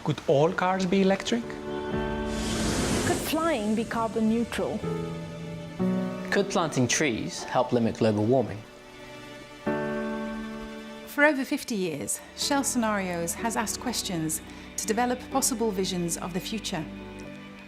Could all cars be electric? Could flying be carbon neutral? Could planting trees help limit global warming? For over 50 years, Shell Scenarios has asked questions to develop possible visions of the future.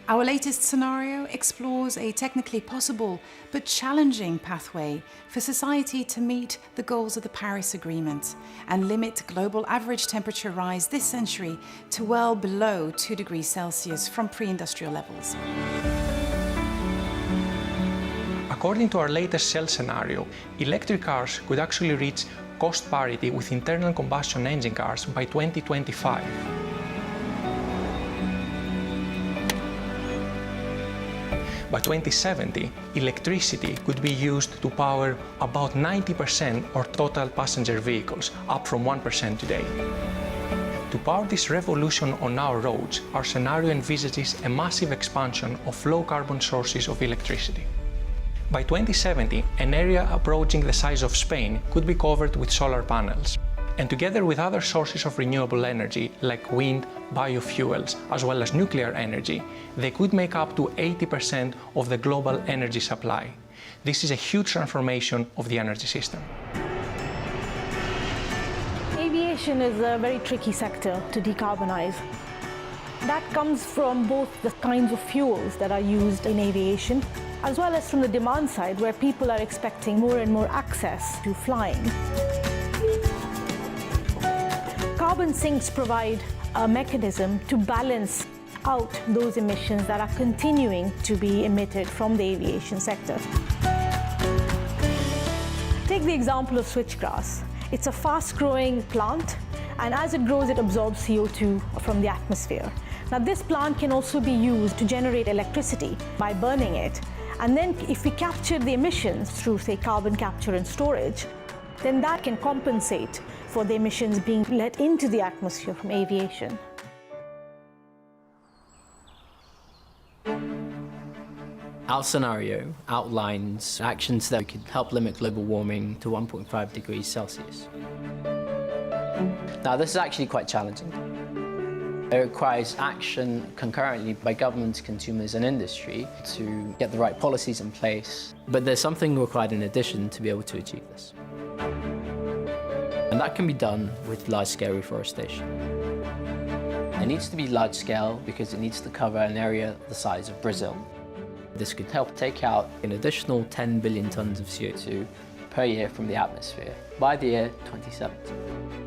Our latest scenario explores a technically possible but challenging pathway for society to meet the goals of the Paris Agreement and limit global average temperature rise this century to well below 2 degrees Celsius from pre-industrial levels. According to our latest Shell scenario, electric cars could actually reach cost parity with internal combustion engine cars by 2025. By 2070, electricity could be used to power about 90% of total passenger vehicles, up from 1% today. To power this revolution on our roads, our scenario envisages a massive expansion of low-carbon sources of electricity. By 2070, an area approaching the size of Spain could be covered with solar panels. And together with other sources of renewable energy, like wind, biofuels, as well as nuclear energy, they could make up to 80% of the global energy supply. This is a huge transformation of the energy system. Aviation is a very tricky sector to decarbonize. That comes from both the kinds of fuels that are used in aviation, as well as from the demand side, where people are expecting more and more access to flying. Carbon sinks provide a mechanism to balance out those emissions that are continuing to be emitted from the aviation sector. Take the example of switchgrass. It's a fast-growing plant, and as it grows, it absorbs CO2 from the atmosphere. Now, this plant can also be used to generate electricity by burning it. And then if we capture the emissions through, say, carbon capture and storage, then that can compensate for the emissions being let into the atmosphere from aviation. Our scenario outlines actions that could help limit global warming to 1.5 degrees Celsius. Now, this is actually quite challenging. It requires action concurrently by governments, consumers, and industry to get the right policies in place. But there's something required in addition to be able to achieve this. And that can be done with large-scale reforestation. It needs to be large-scale because it needs to cover an area the size of Brazil. This could help take out an additional 10 billion tons of CO2 per year from the atmosphere by the year 2070.